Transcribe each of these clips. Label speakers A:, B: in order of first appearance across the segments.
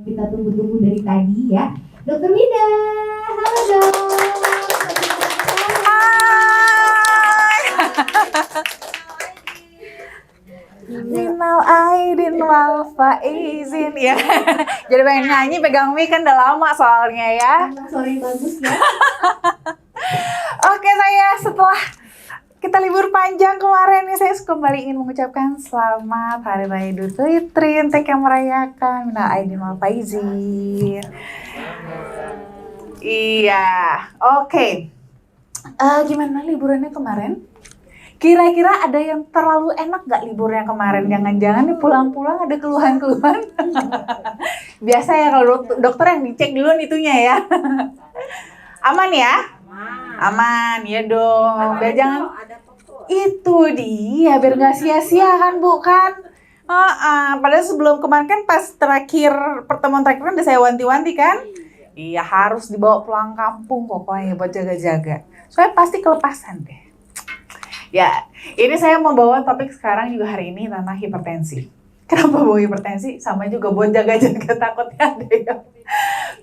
A: Kita tunggu-tunggu dari tadi ya. Dokter Mida, halo dok.
B: Hai. Minal aidin wal faizin ya. Jadi pengen nyanyi pegang mic kan udah lama soalnya ya.
A: Suara yang bagus ya.
B: Oke saya setelah kita libur panjang kemarin nih saya kembali ingin mengucapkan selamat Hari Raya Idul Fitri untuk yang merayakan minal aidin wal faizin. Iya, oke. Gimana liburannya kemarin? Kira-kira ada yang terlalu enak gak liburnya kemarin? Jangan-jangan nih pulang-pulang ada keluhan-keluhan. Biasa ya kalau dokter yang dicek duluan itunya ya. Aman ya? Aman, ya dong. Biar jangan itu dia, biar nggak sia-sia kan Bu kan? Padahal sebelum kemarin kan pas pertemuan terakhir kan udah saya wanti-wanti kan? Iya harus dibawa pulang kampung pokoknya buat jaga-jaga. Soalnya pasti kelepasan deh. Ya, ini saya membawa topik sekarang juga hari ini tentang hipertensi. Kenapa bawa hipertensi? Sama juga buat jaga-jaga takutnya ada yang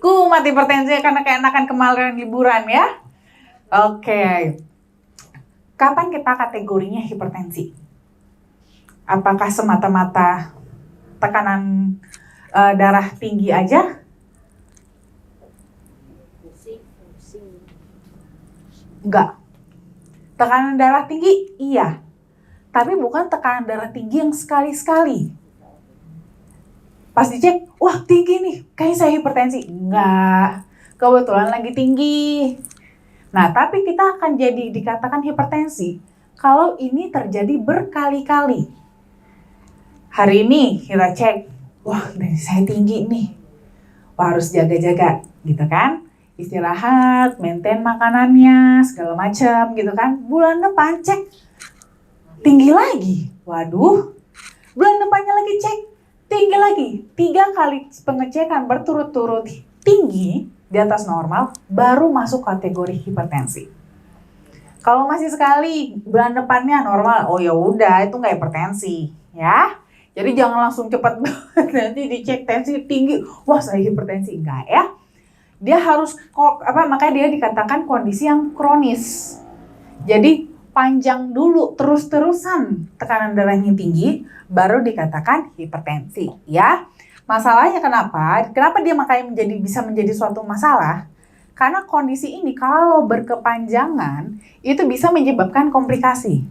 B: kumat hipertensi karena keenakan kemarin liburan ya. Oke. Kapan kita kategorinya hipertensi? Apakah semata-mata tekanan darah tinggi aja? Enggak. Tekanan darah tinggi? Iya. Tapi bukan tekanan darah tinggi yang sekali-sekali. Pas dicek, wah tinggi nih, kayaknya saya hipertensi. Enggak. Kebetulan lagi tinggi. Nah, tapi kita akan jadi dikatakan hipertensi kalau ini terjadi berkali-kali. Hari ini kita cek, wah saya tinggi nih. Wah harus jaga-jaga, gitu kan? Istirahat, maintain makanannya, segala macam gitu kan. Bulan depan cek tinggi lagi. Waduh, bulan depannya lagi cek tinggi lagi. 3 kali pengecekan berturut-turut tinggi di atas normal, baru masuk kategori hipertensi. Kalau masih sekali bulan depannya normal, oh ya udah itu nggak hipertensi ya. Jadi jangan langsung cepat nanti dicek tensi tinggi, wah saya hipertensi, enggak ya. Dia harus makanya dia dikatakan kondisi yang kronis. Jadi panjang dulu terus-terusan tekanan darahnya tinggi baru dikatakan hipertensi ya. Masalahnya kenapa dia makanya bisa menjadi suatu masalah? Karena kondisi ini kalau berkepanjangan itu bisa menyebabkan komplikasi.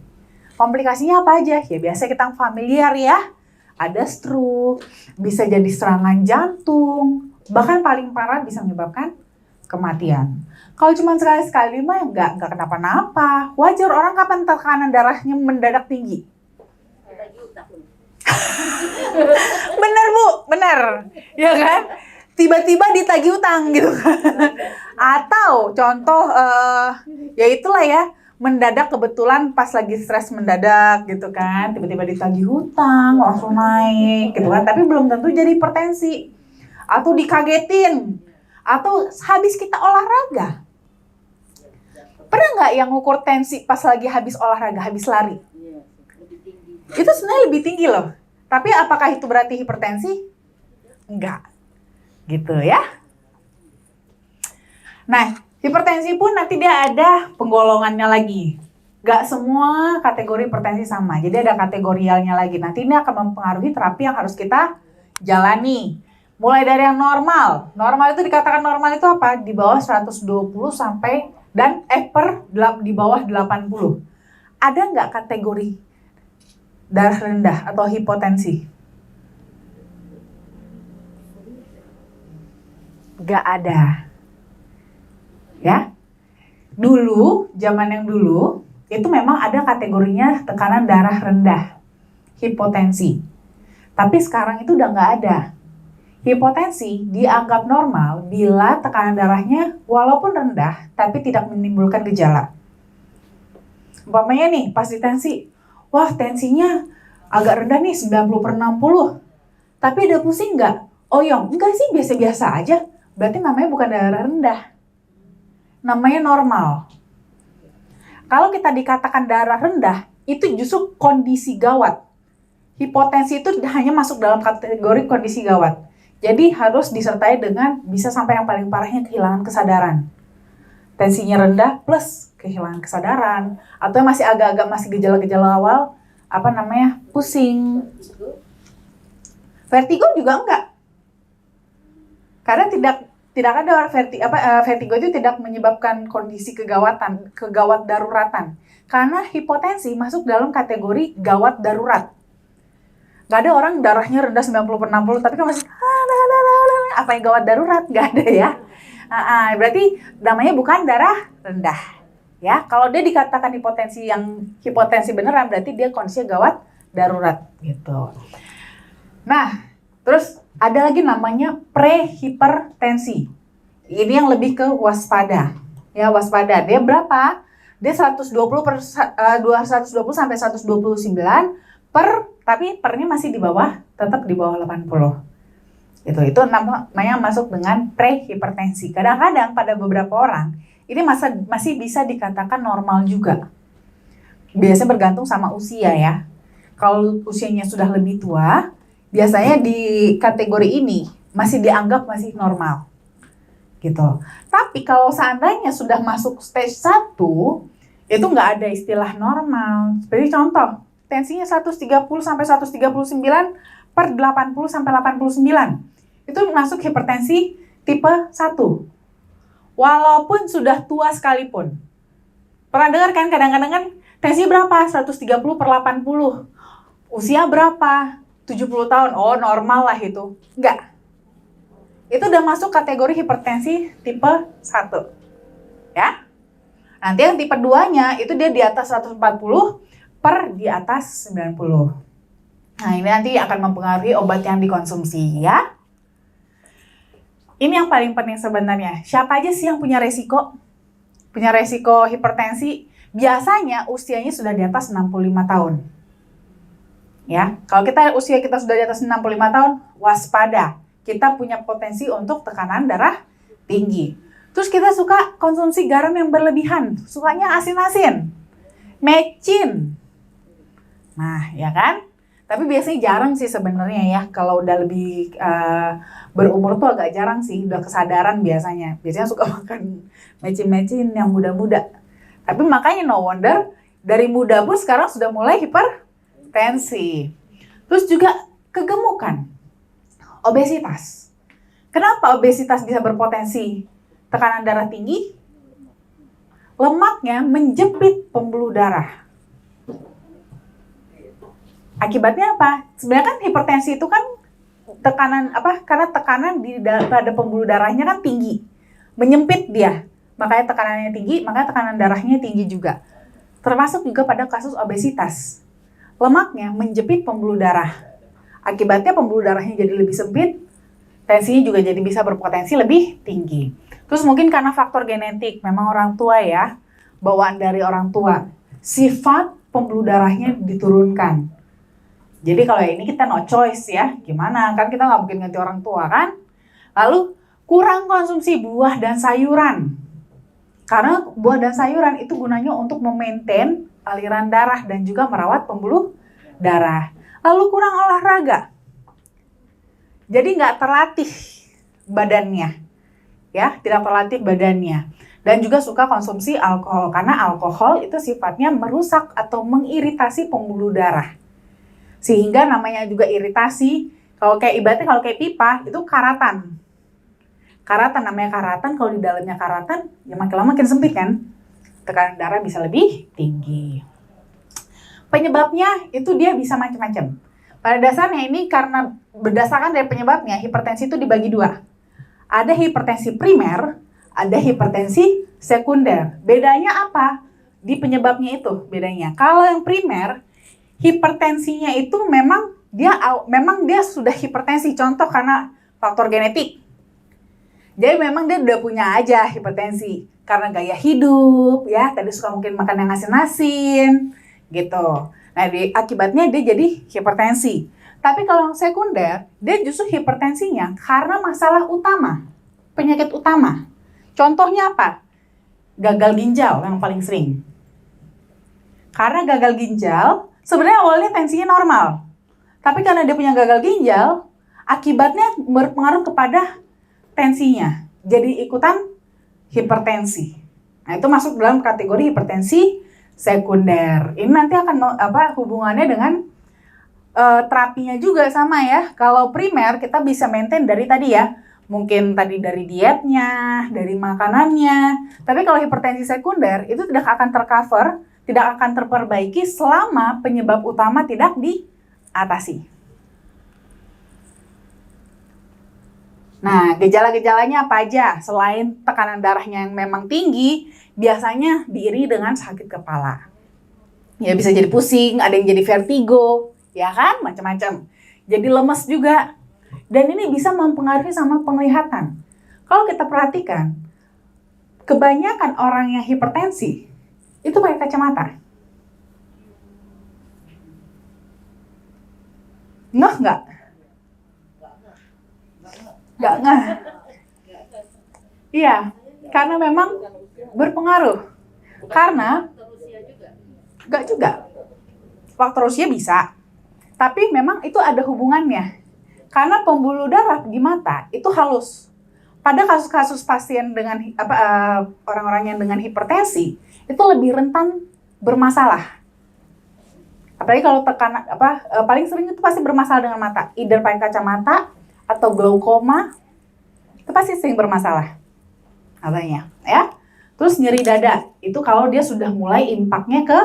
B: Komplikasinya apa aja? Ya biasa kita familiar ya. Ada stroke, bisa jadi serangan jantung, bahkan paling parah bisa menyebabkan kematian. Kalau cuma sekali-sekali mah nggak kenapa-napa. Wajar orang kapan tekanan darahnya mendadak tinggi. Bener Bu, bener. Ya kan? Tiba-tiba ditagih utang gitu kan. Atau contoh, ya itulah ya. Mendadak kebetulan pas lagi stres mendadak gitu kan. Tiba-tiba ditagih hutang, langsung naik gitu kan. Tapi belum tentu jadi hipertensi. Atau dikagetin, atau habis kita olahraga. Pernah nggak yang ngukur tensi pas lagi habis olahraga, habis lari? Itu sebenarnya lebih tinggi loh. Tapi apakah itu berarti hipertensi? Enggak. Gitu ya. Nah, hipertensi pun nanti dia ada penggolongannya lagi. Nggak semua kategori hipertensi sama. Jadi ada kategorialnya lagi. Nanti ini akan mempengaruhi terapi yang harus kita jalani. Mulai dari yang normal. Normal itu dikatakan normal itu apa? Di bawah 120 sampai di bawah 80. Ada nggak kategori darah rendah atau hipotensi? Nggak ada. Ya. Dulu, zaman yang dulu, itu memang ada kategorinya tekanan darah rendah. Hipotensi. Tapi sekarang itu udah nggak ada. Hipotensi dianggap normal bila tekanan darahnya walaupun rendah tapi tidak menimbulkan gejala. Umpamanya nih pas tensi, wah tensinya agak rendah nih 90/60. Tapi ada pusing nggak? Oh ya enggak sih biasa-biasa aja. Berarti namanya bukan darah rendah. Namanya normal. Kalau kita dikatakan darah rendah, itu justru kondisi gawat. Hipotensi itu hanya masuk dalam kategori kondisi gawat. Jadi harus disertai dengan bisa sampai yang paling parahnya kehilangan kesadaran. Tensinya rendah plus kehilangan kesadaran, atau masih agak-agak masih gejala-gejala awal, pusing. Vertigo juga enggak. Karena tidak ada vertigo itu tidak menyebabkan kondisi kegawat daruratan. Karena hipotensi masuk dalam kategori gawat darurat. Gak ada orang darahnya rendah 90/60 tapi kan masih apa yang gawat darurat, gak ada ya. Berarti namanya bukan darah rendah. Ya, kalau dia dikatakan hipotensi beneran berarti dia kondisinya gawat darurat gitu. Nah, terus ada lagi namanya prehipertensi. Ini yang lebih ke waspada. Ya, waspada. Dia berapa? Dia 120 sampai 129 tapi pernya masih tetap di bawah 80. Itu namanya masuk dengan prehipertensi. Kadang-kadang pada beberapa orang ini masih bisa dikatakan normal juga. Biasanya bergantung sama usia ya. Kalau usianya sudah lebih tua, biasanya di kategori ini masih dianggap masih normal. Gitu. Tapi kalau seandainya sudah masuk stage 1, itu nggak ada istilah normal. Seperti contoh, tensinya 130 sampai 139/80 sampai 89. Itu masuk hipertensi tipe 1. Walaupun sudah tua sekalipun. Pernah dengar kan kadang-kadang kan tensi berapa? 130/80. Usia berapa? 70 tahun. Oh, normal lah itu. Enggak. Itu udah masuk kategori hipertensi tipe 1. Ya. Nanti yang tipe 2-nya itu dia di atas 140 di atas 90. Nah, ini nanti akan mempengaruhi obat yang dikonsumsi ya. Ini yang paling penting sebenarnya. Siapa aja sih yang punya resiko? Punya resiko hipertensi? Biasanya usianya sudah di atas 65 tahun. Ya, kalau usia kita sudah di atas 65 tahun, waspada. Kita punya potensi untuk tekanan darah tinggi. Terus kita suka konsumsi garam yang berlebihan. Sukanya asin-asin. Mecin. Nah, ya kan? Tapi biasanya jarang sih sebenarnya ya. Kalau udah lebih berumur tuh agak jarang sih. Udah kesadaran biasanya. Biasanya suka makan mecin-mecin yang muda-muda. Tapi makanya no wonder dari muda pun sekarang sudah mulai hipertensi. Terus juga kegemukan. Obesitas. Kenapa obesitas bisa berpotensi tekanan darah tinggi? Lemaknya menjepit pembuluh darah. Akibatnya apa? Sebenarnya kan hipertensi itu kan karena tekanan pada pembuluh darahnya kan tinggi. Menyempit dia. Makanya tekanannya tinggi, makanya tekanan darahnya tinggi juga. Termasuk juga pada kasus obesitas. Lemaknya menjepit pembuluh darah. Akibatnya pembuluh darahnya jadi lebih sempit, tensinya juga jadi bisa berpotensi lebih tinggi. Terus mungkin karena faktor genetik, memang orang tua ya, bawaan dari orang tua. Sifat pembuluh darahnya diturunkan. Jadi kalau ini kita no choice ya, gimana? Kan kita nggak mungkin ganti orang tua kan? Lalu kurang konsumsi buah dan sayuran. Karena buah dan sayuran itu gunanya untuk memaintain aliran darah dan juga merawat pembuluh darah. Lalu kurang olahraga. Jadi nggak terlatih badannya. Ya, tidak terlatih badannya. Dan juga suka konsumsi alkohol. Karena alkohol itu sifatnya merusak atau mengiritasi pembuluh darah. Sehingga namanya juga iritasi. Kalau kayak pipa, itu karatan. Karatan, namanya karatan. Kalau di dalamnya karatan, ya makin lama makin sempit kan. Tekanan darah bisa lebih tinggi. Penyebabnya itu dia bisa macam-macam. Pada dasarnya ini karena berdasarkan dari penyebabnya, hipertensi itu dibagi dua. Ada hipertensi primer, ada hipertensi sekunder. Bedanya apa? Di penyebabnya itu bedanya. Kalau yang primer, hipertensinya itu memang dia sudah hipertensi. Contoh karena faktor genetik. Jadi memang dia udah punya aja hipertensi. Karena gaya hidup, ya tadi suka mungkin makan yang asin-asin, gitu. Nah, akibatnya dia jadi hipertensi. Tapi kalau yang sekunder, dia justru hipertensinya karena masalah utama, penyakit utama. Contohnya apa? Gagal ginjal yang paling sering. Karena gagal ginjal, sebenarnya awalnya tensinya normal. Tapi karena dia punya gagal ginjal, Akibatnya berpengaruh kepada tensinya. Jadi ikutan hipertensi. Nah, itu masuk dalam kategori hipertensi sekunder. Ini nanti akan hubungannya dengan terapinya juga sama ya. Kalau primer kita bisa maintain dari tadi ya. Mungkin tadi dari dietnya, dari makanannya. Tapi kalau hipertensi sekunder itu tidak akan tercover, tidak akan terperbaiki selama penyebab utama tidak diatasi. Nah, gejala-gejalanya apa aja? Selain tekanan darahnya yang memang tinggi, biasanya diiringi dengan sakit kepala. Ya bisa jadi pusing, ada yang jadi vertigo, ya kan? Macam-macam. Jadi lemes juga. Dan ini bisa mempengaruhi sama penglihatan. Kalau kita perhatikan, kebanyakan orang yang hipertensi itu pakai kacamata. Nggak? Nggak. Iya, karena memang berpengaruh. Karena nggak juga. Faktor usia bisa. Tapi memang itu ada hubungannya. Karena pembuluh darah di mata itu halus. Pada kasus-kasus pasien dengan orang-orang yang dengan hipertensi itu lebih rentan bermasalah. Apalagi kalau tekanan paling sering itu pasti bermasalah dengan mata. Either pakai kacamata atau glaukoma itu pasti sering bermasalah. Katanya, ya. Terus nyeri dada itu kalau dia sudah mulai impaknya ke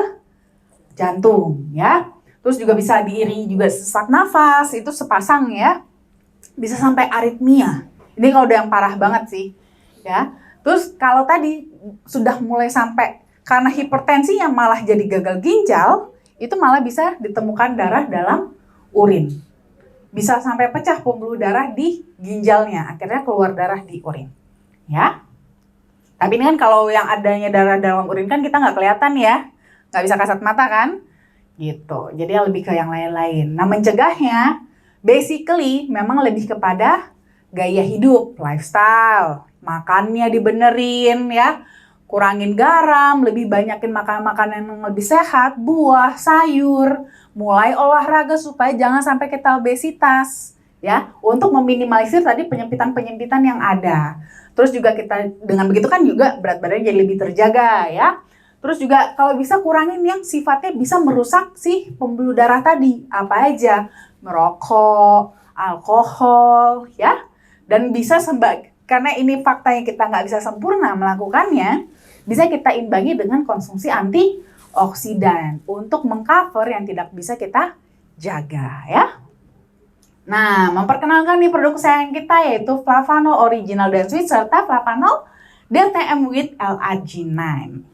B: jantung, ya. Terus juga bisa diiringi juga sesak nafas, itu sepasang ya. Bisa sampai aritmia. Ini kalau udah yang parah banget sih, ya. Terus kalau tadi sudah mulai sampai karena hipertensinya malah jadi gagal ginjal, itu malah bisa ditemukan darah dalam urin. Bisa sampai pecah pembuluh darah di ginjalnya, akhirnya keluar darah di urin, ya. Tapi ini kan kalau yang adanya darah dalam urin kan kita nggak kelihatan ya, nggak bisa kasat mata kan. Gitu, jadi lebih ke yang lain-lain. Nah, mencegahnya basically memang lebih kepada gaya hidup, lifestyle, makannya dibenerin ya, kurangin garam, lebih banyakin makanan-makanan yang lebih sehat, buah, sayur, mulai olahraga supaya jangan sampai kita obesitas ya, untuk meminimalisir tadi penyempitan-penyempitan yang ada. Terus juga kita dengan begitu kan juga berat badannya jadi lebih terjaga ya. Terus juga kalau bisa kurangin yang sifatnya bisa merusak si pembuluh darah tadi. Apa aja? Merokok, alkohol, ya. Dan bisa karena ini fakta yang kita nggak bisa sempurna melakukannya, bisa kita imbangi dengan konsumsi antioksidan untuk mengcover yang tidak bisa kita jaga, ya. Nah, memperkenalkan nih produk kesayangan kita yaitu Flavanol Original dan Sweet serta Flavanol DTM with L-arginine.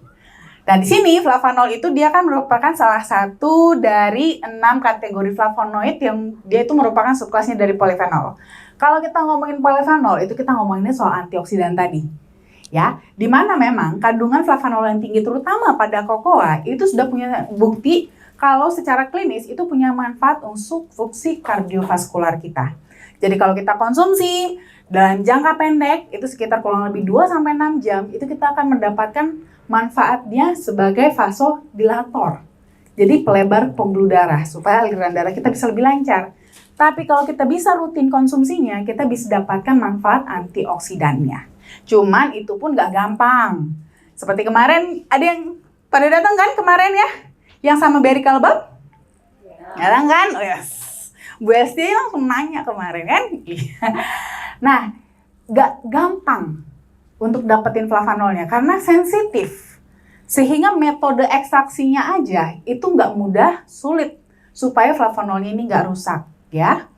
B: Nah, di sini flavanol itu dia kan merupakan salah satu dari 6 kategori flavonoid yang dia itu merupakan subkelasnya dari polifenol. Kalau kita ngomongin polifenol, itu kita ngomonginnya soal antioksidan tadi. Ya, di mana memang kandungan flavanol yang tinggi terutama pada kokoa itu sudah punya bukti kalau secara klinis itu punya manfaat untuk fungsi kardiovaskular kita. Jadi kalau kita konsumsi dalam jangka pendek itu sekitar kurang lebih 2-6 jam, itu kita akan mendapatkan manfaatnya sebagai vasodilator. Jadi pelebar pembuluh darah supaya aliran darah kita bisa lebih lancar. Tapi kalau kita bisa rutin konsumsinya, kita bisa dapatkan manfaat antioksidannya. Cuman itu pun gak gampang. Seperti kemarin, ada yang pada datang kan kemarin ya? Yang sama Berry Kalbab? Datang kan? Oh yes. Bu Esti langsung nanya kemarin kan? Nah, gak gampang untuk dapetin flavanolnya karena sensitif. Sehingga metode ekstraksinya aja itu nggak mudah, sulit supaya flavanolnya ini nggak rusak ya.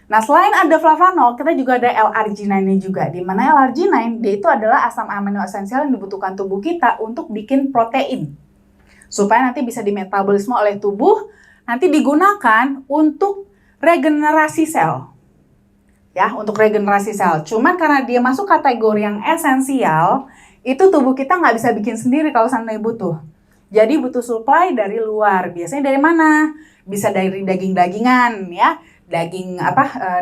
B: Nah, selain ada flavanol, kita juga ada L-arginine juga. Di mana L-arginine dia itu adalah asam amino esensial yang dibutuhkan tubuh kita untuk bikin protein. Supaya nanti bisa dimetabolisme oleh tubuh, nanti digunakan untuk regenerasi sel. Ya, untuk regenerasi sel. Cuman karena dia masuk kategori yang esensial, itu tubuh kita nggak bisa bikin sendiri kalau seandainya butuh. Jadi butuh supply dari luar. Biasanya dari mana? Bisa dari daging-dagingan, ya. Daging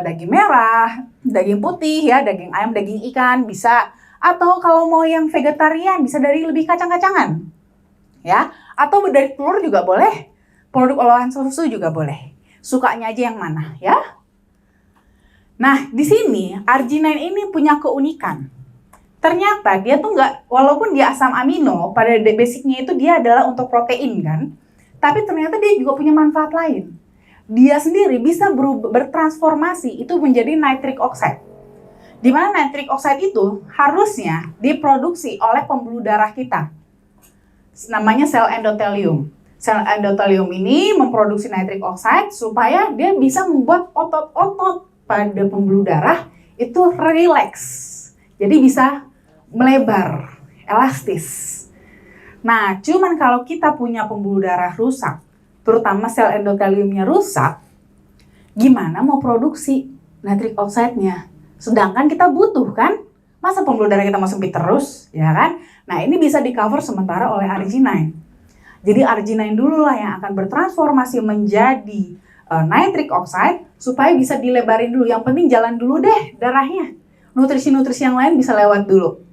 B: daging merah, daging putih, ya, daging ayam, daging ikan, bisa. Atau kalau mau yang vegetarian, bisa dari lebih kacang-kacangan, ya. Atau dari telur juga boleh. Produk olahan susu juga boleh. Sukanya aja yang mana, ya. Nah, di sini arginine ini punya keunikan. Ternyata dia tuh nggak, walaupun dia asam amino, pada basicnya itu dia adalah untuk protein kan, tapi ternyata dia juga punya manfaat lain. Dia sendiri bisa bertransformasi itu menjadi nitric oxide. Di mana nitric oxide itu harusnya diproduksi oleh pembuluh darah kita. Namanya sel endotelium. Sel endotelium ini memproduksi nitric oxide supaya dia bisa membuat otot-otot pada pembuluh darah itu rileks. Jadi bisa melebar, elastis. Nah, cuman kalau kita punya pembuluh darah rusak, terutama sel endoteliumnya rusak, gimana mau produksi nitric oxide-nya? Sedangkan kita butuh kan? Masa pembuluh darah kita mau sempit terus, ya kan? Nah, ini bisa di-cover sementara oleh arginine. Jadi arginine dulu lah yang akan bertransformasi menjadi nitric oxide supaya bisa dilebarin dulu. Yang penting jalan dulu deh darahnya. Nutrisi-nutrisi yang lain bisa lewat dulu.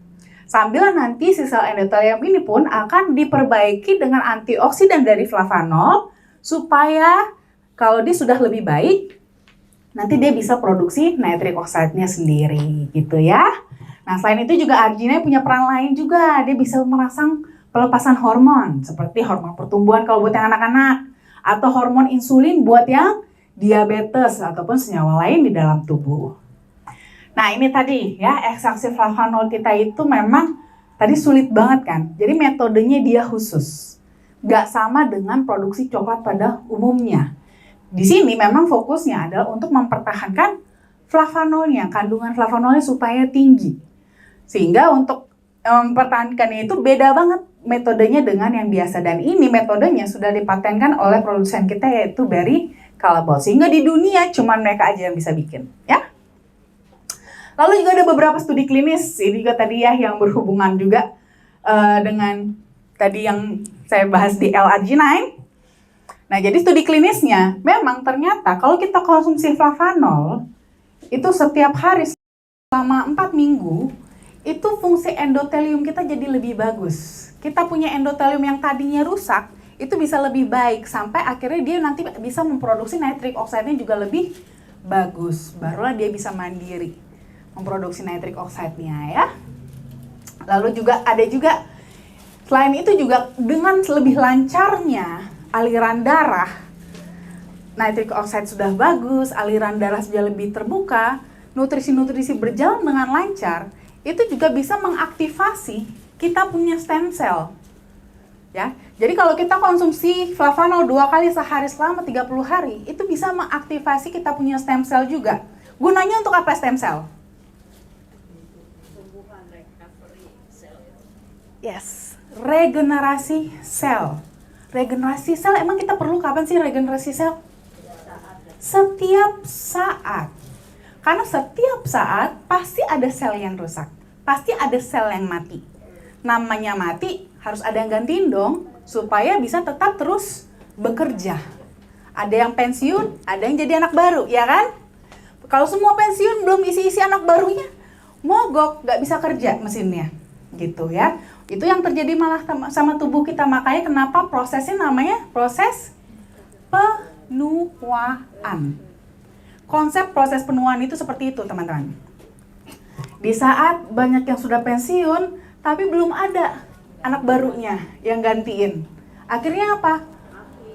B: Sambil nanti si sel endotelium ini pun akan diperbaiki dengan antioksidan dari flavanol supaya kalau dia sudah lebih baik, nanti dia bisa produksi nitric oxide-nya sendiri gitu ya. Nah, selain itu juga arginine punya peran lain juga. Dia bisa merangsang pelepasan hormon seperti hormon pertumbuhan kalau buat yang anak-anak atau hormon insulin buat yang diabetes ataupun senyawa lain di dalam tubuh. Nah, ini tadi ya, ekstraksi flavanol kita itu memang tadi sulit banget kan. Jadi metodenya dia khusus. Nggak sama dengan produksi coklat pada umumnya. Di sini memang fokusnya adalah untuk mempertahankan flavanolnya, kandungan flavanolnya supaya tinggi. Sehingga untuk mempertahankannya itu beda banget metodenya dengan yang biasa. Dan ini metodenya sudah dipatenkan oleh produsen kita yaitu Berry Callebaut. Sehingga di dunia cuma mereka aja yang bisa bikin. Ya. Lalu juga ada beberapa studi klinis, ini juga tadi ya yang berhubungan juga dengan tadi yang saya bahas di L-arginine. Nah, jadi studi klinisnya memang ternyata kalau kita konsumsi flavanol itu setiap hari selama 4 minggu, itu fungsi endotelium kita jadi lebih bagus. Kita punya endotelium yang tadinya rusak, itu bisa lebih baik sampai akhirnya dia nanti bisa memproduksi nitric oxide-nya juga lebih bagus. Barulah dia bisa mandiri memproduksi nitric oxide-nya ya. Lalu juga ada juga selain itu juga dengan lebih lancarnya aliran darah, nitric oxide sudah bagus, aliran darah sudah lebih terbuka, nutrisi-nutrisi berjalan dengan lancar, itu juga bisa mengaktifasi kita punya stem cell. Ya. Jadi kalau kita konsumsi flavanol 2 kali sehari selama 30 hari, itu bisa mengaktifasi kita punya stem cell juga. Gunanya untuk apa stem cell? Yes, regenerasi sel. Regenerasi sel, emang kita perlu kapan sih regenerasi sel? Setiap saat. Karena setiap saat pasti ada sel yang rusak. Pasti ada sel yang mati. Namanya mati, harus ada yang gantiin dong, supaya bisa tetap terus bekerja. Ada yang pensiun, ada yang jadi anak baru, ya kan? Kalau semua pensiun, belum isi-isi anak barunya, mogok, nggak bisa kerja mesinnya. Gitu ya. Itu yang terjadi malah sama tubuh kita. Makanya kenapa prosesnya namanya proses penuaan. Konsep proses penuaan itu seperti itu, teman-teman. Di saat banyak yang sudah pensiun, tapi belum ada anak barunya yang gantiin. Akhirnya apa?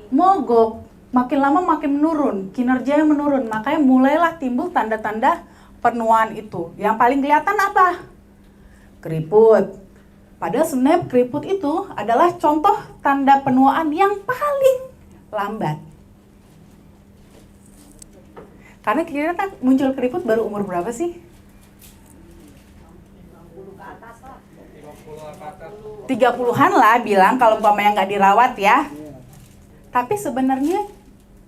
B: Mogok. Makin lama makin menurun, kinerjanya menurun. Makanya mulailah timbul tanda-tanda penuaan itu. Yang paling kelihatan apa? Keriput. Padahal sebenarnya keriput itu adalah contoh tanda penuaan yang paling lambat. Karena kira-kira muncul keriput baru umur berapa sih? 30-an lah bilang kalau umpamanya nggak dirawat ya. Tapi sebenarnya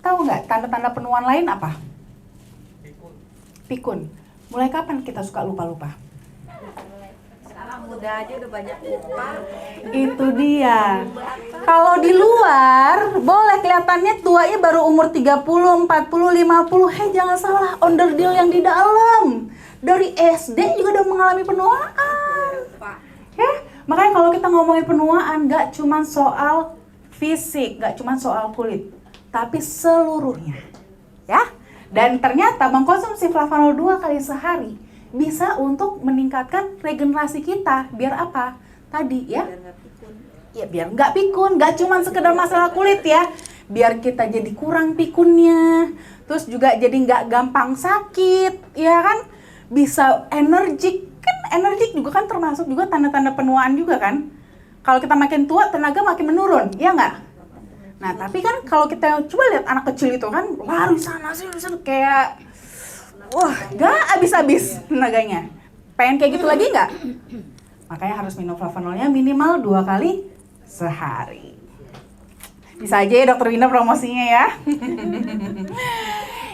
B: tahu nggak tanda-tanda penuaan lain apa? Pikun. Mulai kapan kita suka lupa-lupa?
C: Muda aja udah banyak lupa.
B: Itu dia. Kalau di luar boleh kelihatannya tuanya baru umur 30, 40, 50. Hei, jangan salah, onderdil yang di dalam. Dari SD juga udah mengalami penuaan. Ya, makanya kalau kita ngomongin penuaan gak cuma soal fisik, gak cuma soal kulit, tapi seluruhnya. Ya. Dan ternyata mengkonsumsi flavanol 2 kali sehari bisa untuk meningkatkan regenerasi kita. Biar apa? Tadi ya. Ya biar nggak pikun, nggak cuma sekedar masalah kulit ya. Biar kita jadi kurang pikunnya. Terus juga jadi nggak gampang sakit, ya kan? Bisa energik. Kan energik juga kan termasuk juga tanda-tanda penuaan juga kan. Kalau kita makin tua, tenaga makin menurun, ya nggak? Nah, tapi kan kalau kita coba lihat anak kecil itu kan lari sana sini kayak wah, nggak habis-habis tenaganya. Pengen kayak gitu lagi nggak? Makanya harus minum flavanolnya minimal 2 kali sehari. Bisa aja ya Dokter Winda promosinya ya.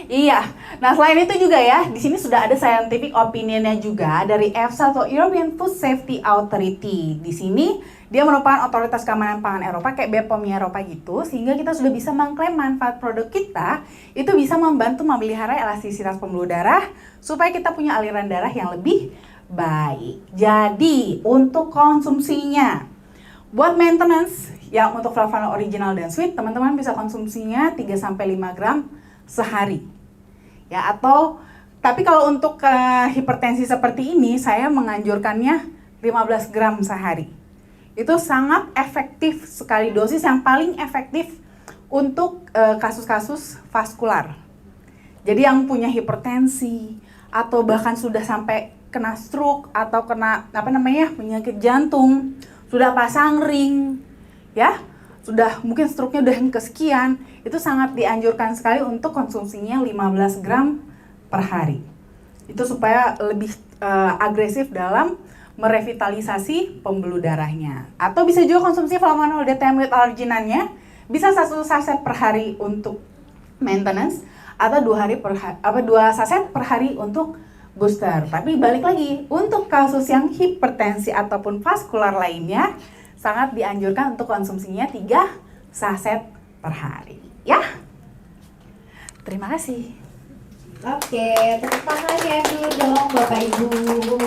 B: Iya. Nah, selain itu juga ya, di sini sudah ada scientific opinionnya juga dari EFSA atau European Food Safety Authority. Di sini dia merupakan otoritas keamanan pangan Eropa kayak BPOM Eropa gitu, sehingga kita sudah bisa mengklaim manfaat produk kita itu bisa membantu memelihara elastisitas pembuluh darah supaya kita punya aliran darah yang lebih baik. Jadi, untuk konsumsinya buat maintenance yang untuk flavanol original dan sweet, teman-teman bisa konsumsinya 3-5 gram sehari. Ya, atau tapi kalau untuk hipertensi seperti ini saya menganjurkannya 15 gram sehari. Itu sangat efektif sekali, dosis yang paling efektif untuk kasus-kasus vaskular. Jadi yang punya hipertensi atau bahkan sudah sampai kena stroke atau kena penyakit jantung, sudah pasang ring, ya, sudah mungkin stroke-nya udah yang kesekian, itu sangat dianjurkan sekali untuk konsumsinya 15 gram per hari. Itu supaya lebih agresif dalam merevitalisasi pembuluh darahnya. Atau bisa juga konsumsi flavanol DTM with arginannya, bisa 1 saset per hari untuk maintenance atau 2 saset per hari untuk booster. Tapi balik lagi, untuk kasus yang hipertensi ataupun vaskular lainnya, sangat dianjurkan untuk konsumsinya 3 saset per hari. Ya, terima kasih.
A: Oke, tepuk tangan ya dulu dong Bapak Ibu.